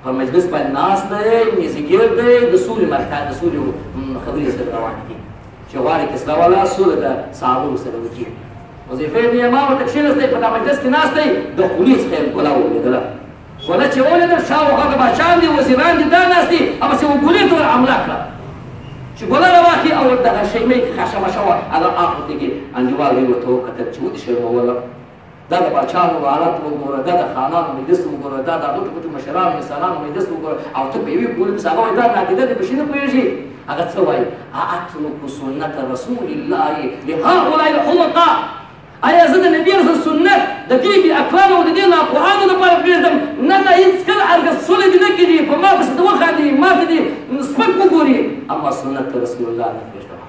په مجلس باندې ناست دی میزګیر دی د سولې مرکز د سولې خبرې سره روانې دي چې غواړي کسلا والا سوله د صحابو سره وکړي حذیفه بن یمان ورته کښېنستی په دا مجلس کې ناست دی د خولې څخه یې ګوله ولیدله ګوله چې ولیدل شاوخوا د باچیان دي وزیران دي دا ناست دي هماسې ګولې ته ور حمله کړه چې ګوله راواخلي او دغه شیمې خشمشه وه هغه اخوتې کې انډیوال دوی ورته وکتل چې ودې شرموله دا د باچیانو حالت وګوره دا د خانانو مجلس وګوره دا د غټو غټو مشرانو انسانانو مجلس وګوره او ته په یوې ګولې پسې هغه وایي دا نادیده دی بشي نه پوهېږي هغه څه وایي ااترک سنت رسول الله لهؤلاء الحمقاء آیا زه د نبي رسول سنت د دې بې اکرانو او د دې ناپوهانو لپاره پرېږدم نه نه هېڅکله هرګز سولې دې نه کېږي په ما پسې دې وخاندي ما ته دې سپک وګوري اما سنت رسول الله نه پرېږدم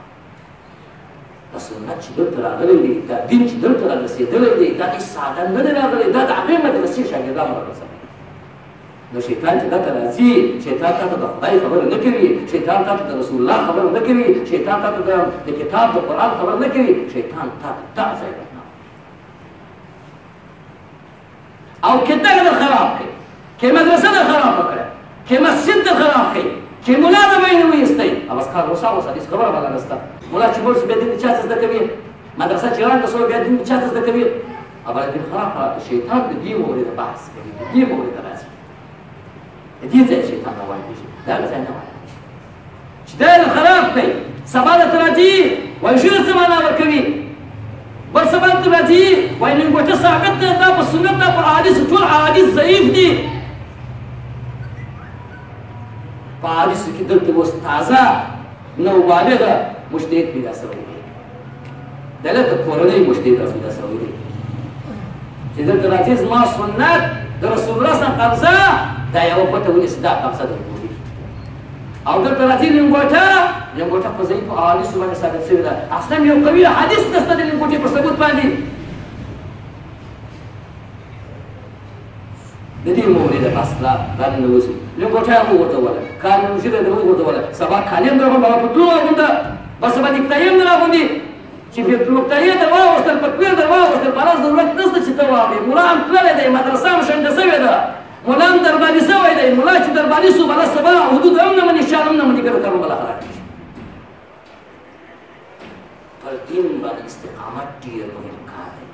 دا سنت چې دلته راغلی دی دا دین چې دلته رارسېدلی دی دا هېڅ ساده نه دی راغلی دا د هغې مدرسې شاګردانو رارسوي نو شیطان چې دلته راځي شیطان تا ته د خدای خبره نه کوي شیطان تا ته د رسول الله خبره نه کوي شیطان تا ته د کتاب د قرآن خبره نه کوي شیطان تا ته دا ځای بدنام او که دغه در خراب کړي که مدرسه در خراب کړه که مسجد در خراب کړي چې ملا د بینه وایستی او بس کار روسا اوسه هېڅ خبره بله نشته ملا چې مړ شو بیا دین د چا څه زده کوي مدرسه چې ړنګه شوه بیا دین د چا څه زده کوي او بله دین خراب شیطان د دې مورده بحث کوي د دې مورده راځي د دې ځای شیطان روان کېږي دغه ځای نه روان کېږي چې دا یې خراب کړئ سبا درته راځي وایي ژر څه معنا ورکوي بل سبا درته راځي وایي لنګوټه ثابت ده دا په سنت دا په احادیثو ټول احادیث ضعیف دي په احادیثو کې دلته اوس تازه نوبالغه مجتهد پیدا شوی دی دلته کورنۍ مجتهد پیدا شوی دی چې دلته راځي زما سنت د رسول الله صلی الله علیه وسلم دا یوه پټه ونیسي دا قبضه در بولي او دلته راځي لنګوټه په ضعیفو احادیثو باندې ثابت شوې ده اصلا یو قوي حدیث نشته د لنګوټې په ثبوت باندې د دې مورده اصلا دا ننوځي لنګوټه یې وغورځوله قانونشي ده وغورځوله سبا کالي هم درغونډه هغه پتلون راغونډه بس سبا نیکټایي هم نه راغونډي چې نیکټایي در واغوستل پتلون در واغوستل په هغه ضرورت نشته چې ته واغړې ملا هم تللی دی مدرسه هم شنډه شوې ده ملا هم درباري شوی دی ملا چې درباري شو بله سبا حدود هم نه مني شان هم نه مني ګټه کارونه بله خراب کېږي پر دین باندې استقامت ډېر مهم کار دی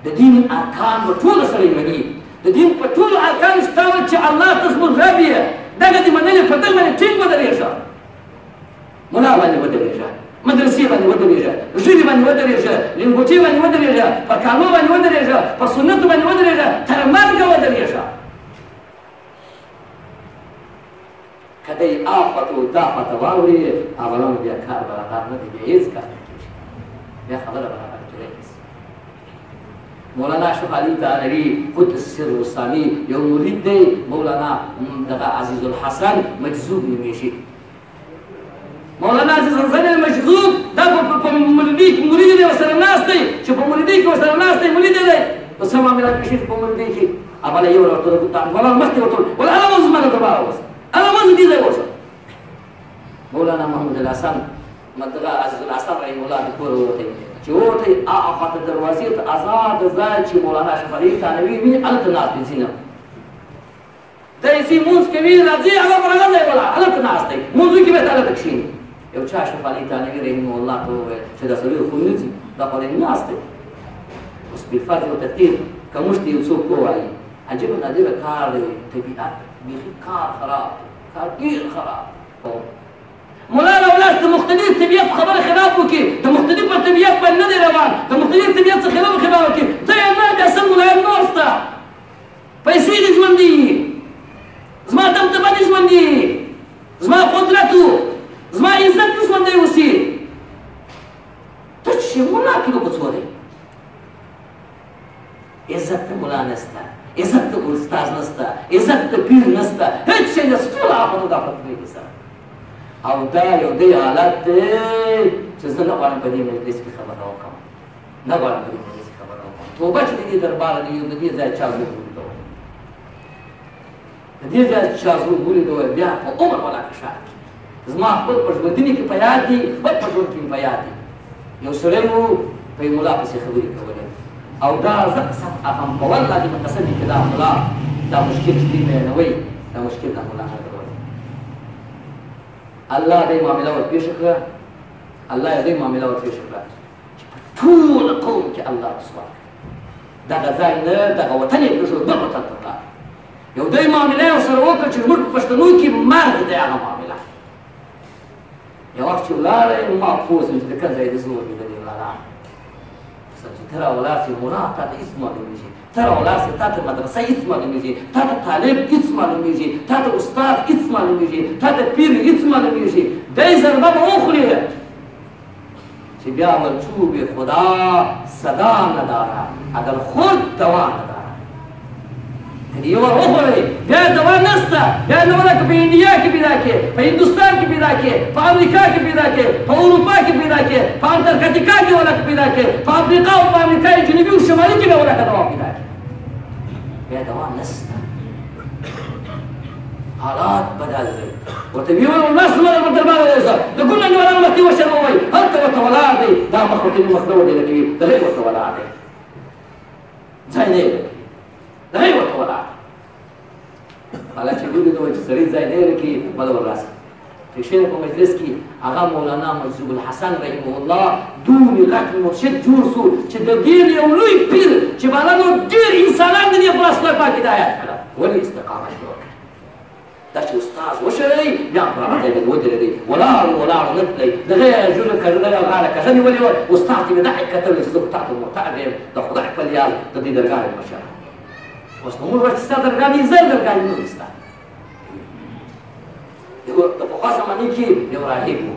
د دین ارکان به ټوله سړی مني د دین په ټولو ارکانو شته چې الله ته زموږ رب یې دغه دې منلې په دغه باندې ټینګ ودرېږه ملا باندې ودرېږه مدرسې باندې ودرېږه ژبې باندې ودرېږه لنګوټې باندې ودرېږه پر کالو باندې ودرېږه پر سنتو باندې ودرېږه تر مرګه ودرېږه که دی آفتو دا خواته واوري اولانو بیا کار برابر نه دی بیا هېڅ کار نه کېږي بیا خبره برابر کېدی نشي مولانا اشرف علي تانوي قدس سر الثاني یو مرید دی مولانا دغه عزیز الحسن مجذوب نومیږي مولانا عزیز الحسن المجذوب دا په مریدۍ کې مرید دی ورسره ناست دی چې په مریدۍ کې ورسره ناست دی مرید دی نو څه معاملات پېښېږي په مریدۍ کې هغه یو ورته مولانا مخکې ورته ولا هغه اوس زما له دباره اوس أنا ما زدي زي وصل مولانا محمد الحسن مدغا عزيز الحسن رحمه الله دكتور وتي جوتي أخذت الدروازي أزاد زاد شي مولانا شفري تانوي مين ألت ناس بزينة ده يسي موز كبير رزي على برا زي ولا ألت ناس تي موزو كي بيت ألت كشين يو شاش شفري تانوي رحمه الله تو شدا سوي خنزي ده قال الناس تي بس بالفرق والترتيب كمشتي يوسف كواي عجب نادر كار تبيئات بيخي كار خراب كار كثير خراب مولانا ولاد مختلف التبيات خبر خراب وكي ده مختلف التبيات بالندي روان ده مختلف التبيات خراب وكي ده يا ما قسم ولا النورستا فيصير جوندي زما دم تبادي جوندي زما قدرته زما عزت جوندي وسي تشي مولا كيلو بتصوري عزت مولانا استا عزت استاد نسته عزت پیر نسته هیڅ شی نسته ټول هغه د خپل سره او دا یو دی حالت دی چې زه نه غواړم په دې مجلس کې خبره وکړم نه غواړم په دې مجلس کې خبره وکړم توبه چې د دې دربار دی د دې ځای چا زور ولیدو د دې ځای چا زور ولیدو بیا په عمر ولا فشار زما خپل په ژوندني کې په یاد دي خپل په ژوند کې په یاد دي یو سړی وو په مولا پسې خبرې کولې او دا زه قسم اخم په والله دې مقصد کې دا ملا دا مشکل چې دی مینوي دا مشکل نه مولانا درول الله دې معامله ور پیښ کړه الله دې معامله ور پیښ کړه ټول قوم کې الله رسوا دغه ځای نه دغه وطن یې پرېښود بل وطن ته ولاړ یو دوی معامله یې ورسره وکړه چې زموږ په پښتنو کې مرګ دی هغه معامله یو وخت چې ولاړی ما پوه شوم چې د کوم ځای د زور مې د دې ولاړه چې ته راولاړ شې ملا تا ته هېڅ معلومېږي ته راولاړ شې تا ته مدرسه هېڅ معلومېږي تا ته طالب هېڅ معلومېږي تا ته استاد هېڅ معلومېږي تا ته پیر هېڅ معلومېږي دی ضربه به وخوري چې بیا ورچوب خدا صدا نداره اگر خود دوا نداره که یو وخورئ بیا دوا نشته بیا نه ولا که په انډیا کې پیدا کړې په هندوستان کې پیدا کړې په امریکا کې پیدا کړې په اروپا کې پیدا کړې په انټارکټیکا کې ولا پیدا کړې په افریقا او په امریکا جنوبي او شمالي کې به ولا دوا پیدا کړې بیا دوا نشته حالات بدل دي ورته ویل الناس ما دربار وځه د ګل نه ولا مخکې وشر وای هلته ورته ولاړ دی دا مخکې مخدو دی لکه دغه ورته ولاړ دی ځای نه دغه ورته ولاړ حالا چې دوی دوی چې سړي ځای نه لکه بل وراسي چې شیخ په مجلس کې هغه مولانا منصور الحسن رحمه الله دوی غټ مرشد جوړ شو چې د دین یو لوی پیر چې باندې ډېر انسانان دې په اصل پاک هدایت کړه ولې استقامت وکړه دا چې استاد وشري بیا په هغه ځای ودرېدی ولاړ نه تللی دغه جوړه کړه دغه غاړه کړه نیولې وه استاد ته مې دغه کتل چې زه خو تا ته محتاج یم د خدای په لیال د دې درګاه مشر اوس نو موږ ورته ستا درګاه دي زر درګاه نه دي ستا د پخوا زمانې کې یو راهب و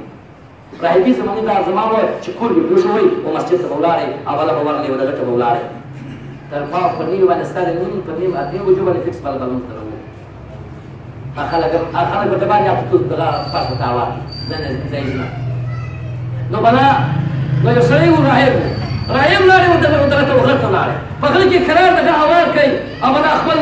راهبي زمانې دا زمان وه چې کور مې پرېښوی و مسجد ته به ولاړې اوله به ورغلې و دغه ته به ولاړې تر ما په نیم باندې ستا د نیم په نیم اته بجو باندې فکس بلبلون ته خلک به د باندې اته دغه پاس ته اواز نه ځایونه نو بنا نو یو سړی و راهب لاړې و دغه ته غره ته ولاړې په غره کې کرار دغه هوار کوي او بنا خپل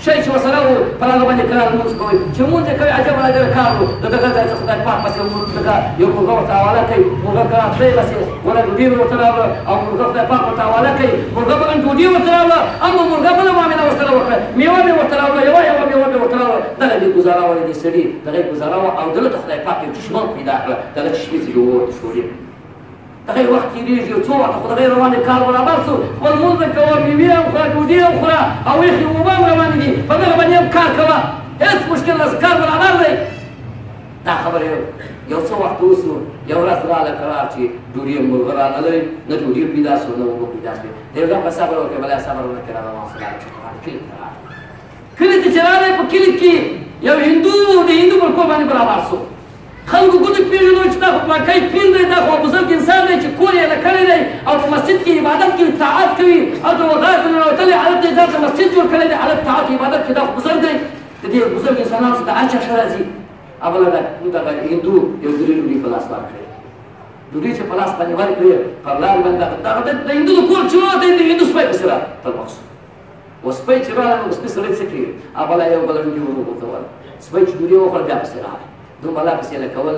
شی چې ورسره و په هغه باندې کرار لمونځ کوي چې لمونځ یې کوي عجب عجب کار و د دغه ځای څخه خدای پاک پسې دغه یو مرغه ورته حواله کوي مرغه کرار پرې بسې ولا ډوډۍ ورته راوړه او مرغه خدای پاک ورته حواله کوي مرغه به ډوډۍ ورته راوړه اما مرغه بله معامله ورسره وکړه میوه مې ورته راوړه یوه میوه مې ورته راوړه دغه دې ګزاره وه دې سړي دغه یې ګزاره وه او دلته خدای پاک یو چشمه پیدا کړه دغه چشمې چې ووت شوري دغه وخت تېرېږي یو څو وخته خو دغه روانې کار برابر شو خپل لمونځ کوه میوې هم خوره ډوډۍ هم خوره او یخې اوبه هم روانې دي په دغه باندې هم کار کوه هېڅ مشکل نشته کار برابر دی دا خبره یو څه وخت وشو یو ورځ راغله قرار چې ډوډۍ مرغه راغلی نه ډوډۍ پیدا شوه نه اوبه پیدا شوې دی ورته په صبر وکړې بله صبر ونه کړه روان شو کلي ته راغی کلي ته چې راغی په کلي کې یو هندو د هندو پر کور باندې برابر شو خلکو ګوتې پېژنو چې دا خو پاکی پیر دی دا خو بزرګ انسان دی چې کور یې کړی دی او په مسجد کې عبادت کوي طاعت کوي هلته وغایت ننوتلی حالت دی ځان ته مسجد جوړ کړی دی حالت طاعت عبادت کې دا خو بزرګ دی د دې بزرګ انسانانو څخه هر چا ښه راځي اوله دغه هندو یو درې ډوډۍ په لاس ورکړې ډوډۍ چې په لاس باندې ورکړې پر لار باندې دغه د هندو د کور چې ووتی د هندو سپی پسې را تلمخ شو و سپی چې راغی نو سپي سړی څه کوي اوله یو بله ډوډۍ وروغورځول سپی چې ډوډۍ وخوړه بیا پسې راغی دومره لا پسې لکول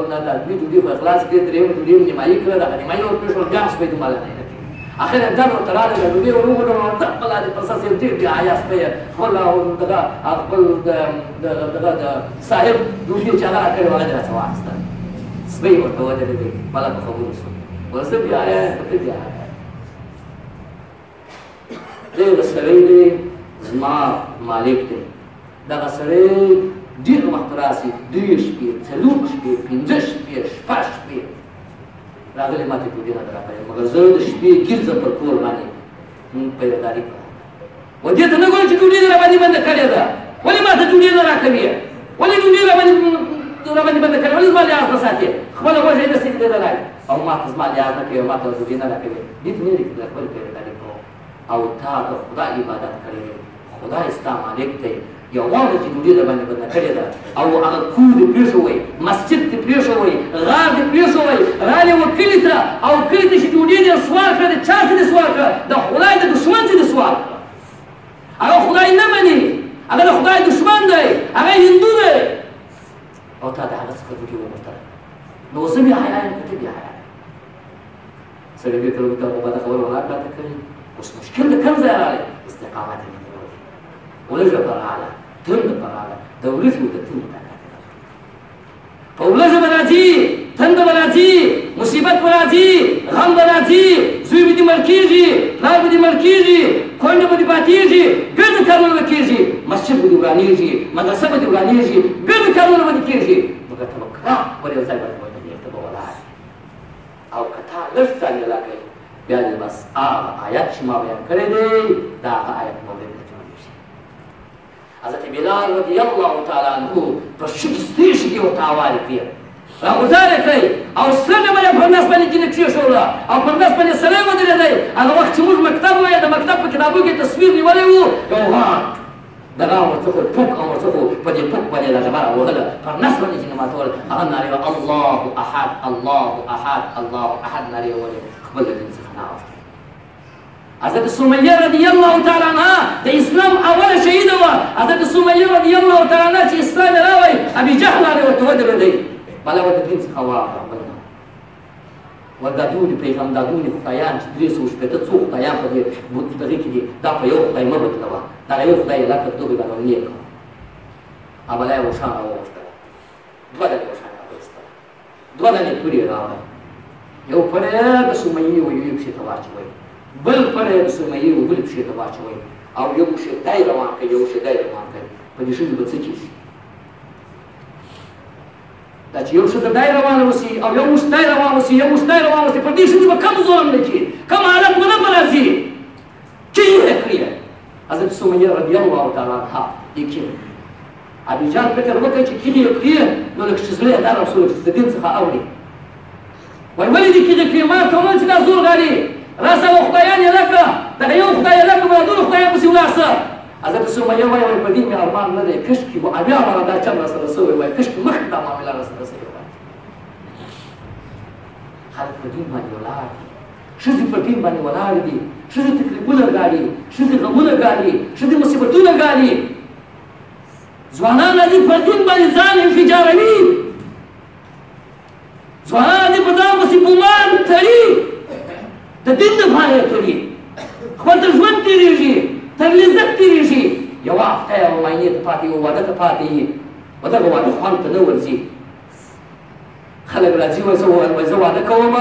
نه دا دوی ډوډۍ خو خلاص کړې درېیمه ډوډۍ یې نیمایي کړه دغه نیمایي ورپرېښول بیا هم سپی دومره نه کوي اخر در ورته راغی د ډوډۍ وروغورځول ځپه لا دې پر سر ډېر بېحیا سپی یې خپل دغه خپل دغه د صاحب ډوډۍ چې هغه راکړې وه هغه دې راڅه واخېسته سپی ورته ودرېدی بله په خبرو شو ورته بېحیا ته بېحیا دغه سړی دی زما مالک دی دغه سړی ډېر وخت راسي 2 شپې 4 شپې 5 شپې 6 شپې راغلی ما ته ډوډۍ نه ده راکړې مګر زه د شپې ګرځم پر کور باندې پیرداري کوم و دې ته نه ګورم چې ډوډۍ دې راباندې بنده کړې ده ولې ما ته ډوډۍ نه راکوې ولې ډوډۍ راباندې بنده کړې ولې زما لحاظ نه ساتې خپله غوښه یې داسې دې نه راکړې او ما ته زما لحاظ نه کوې او ما ته ډوډۍ نه راکوې دې ته نه دي کړې خپل پیرداري کوم او تا د خدای عبادت کړې خدای ستا مالک دی یوازې چې ډوډۍ در باندې بنده کړې ده او هغه کور دې پرېښوی مسجد دې پرېښوی غار دې پرېښوی راغلې وه کلي ته او کلي ته چې ډوډۍ دې سوال کړه د چا څه دې سوال کړه د خدای د دښمن څه دې سوال کړه هغه خدای نه مني هغه د خدای دښمن دی هغه هندو دی او تا د هغه څخه ډوډۍ وغوښتله نو زه بې حیا یم که ته بې حیا سړی بېرته ورته بده خبره ولاړ راته کوي اوس مشکل د کوم ځای راغلی استقامت یې ولږه پر اعلی تند به راغله د وریځو د تندو طاقت یې راکړ په ورځو به راځي تنده به راځي مصیبت به راځي غم به راځي زوی به دې مړ کېږي پلار به دې مړ کېږي کونډه به دې پاتېږي ګرده کارونه به کېږي مسجد به دې ورانېږي مدرسه به دې ورانېږي ګرده کارونه به دې کېږي مګر ته به کلک پر یو ځای باندې ودرېږې ته به ولاړ او که تا لږ ځان جلا کړې بیا دې بس هغه آیت چې ما بیان کړی دی دا هغه آیت مورد ته جوړېږي حضرت بلال رضی الله تعالی عنه په شګې سترې شګې ورته هوارې کړې راغوځارې کړئ او سره ډبره پر نس باندې جینه کېښوده او پر نس باندې سړی ودرېدی هغه وخت چې موږ مکتب وایو د مکتب په کتابو کې تصویر نیولی وو یو غاټ دغه ورڅخه ټوک او ورڅخه په دې ټوک باندې دا ډبره وهله پر نس باندې جینه ماتول هغه نارې وه الله احد الله احد الله احد نارې وهلې خپل د دین څخه ناوښتې حضرت سمیه رضی الله تعالی عنها د اسلام اوله شهیده وه حضرت سمیه رضی الله تعالی عنها چې اسلام یې راوی ابي جهل راغی ورته ودرېدی بله ورته دین څخه واړه بله ور دا دونې پیغام دا دونې خدایان چې 360 څو خدایان په دې دغې کې دي دا په یو خدای مه بدلوه دغه یو خدای یې لکه دوبې باندې نیک کړه بله یې روښانه وغوښتله دوه دانې روښانه راوایستله دوه دانې تورې راوړه یو پړی د سمیې و یو پښې ته واچوئ بل پړی د سمیې و بلې پښې ته واچوئ او یو پښې دای روان کړئ یو پښې دای روان کړئ په دې ښځې به څه کېږي دا چې یو ښځه دای روانه اوسي او یو مشت دای روان اوسي یو مشت دای روان اوسي پر دې ښځې به کم ظلم نه کړي کم حالت به نه به راځي چې یې کړي حضرت سمیه رضی الله تعالی عنها یې کړي ابي جهل فکر وکړ چې کړي یې کړي نو لږ چې زړه یې دا رسول چې د دین څخه اوري وایي ولې دې کړي کړي ما ته وویل چې دا زور غالي راسه و خدایان یې لکه دغه یو خدای یې لکه به نورو خدایان پسې ولاړ شه حضرت سمیه وایي په دې مې ارمان نه دی کشکې به بیا مره دا چل راسره شوی وای کشکې مخکې دا معامله راسره شوې وای خلک په دین باندې ولاړ دي ښځې په دین باندې ولاړ دي ښځې تکلیفونه ګالي ښځې غمونه ګالي ښځې مصیبتونه ګالي ځوانان دې په دین باندې ځان انفجاروي ځوانان دې په ځان پسې ګمان تړي د دین دپاره یې تړي خپل تر ژوند تېرېږي تر لذت تېرېږي یوه هفته یې معاینې ته پاتې یو واده ته پاتې وي و دغه واده خوند ته نه ورځي خلک راځي وایي زه واده کوم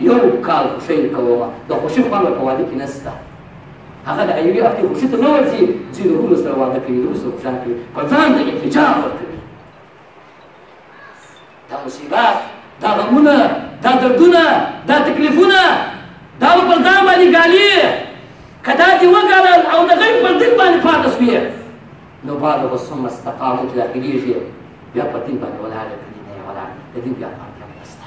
یو کال خوښۍ کوم د خوښۍ خوند په واده کې نشته هغه د یوې هفتې خوښۍ ته نه ورځي ځي د هغو سره واده کوي د هغو سره خوشحال کوي پر ځان د انفجار ورکوي دا مصیبت دا غمونه دا دردونه دا تکلیفونه دا به پر ځان باندې ګالي که دا دې وګالل او د غیر پر دین باندې پاته شوې نو بعد به ثم استقامو چې داخلېږي بیا پر دین باندې ولاړ د دین نه یې ولاړ د دین بیا پاتې نشته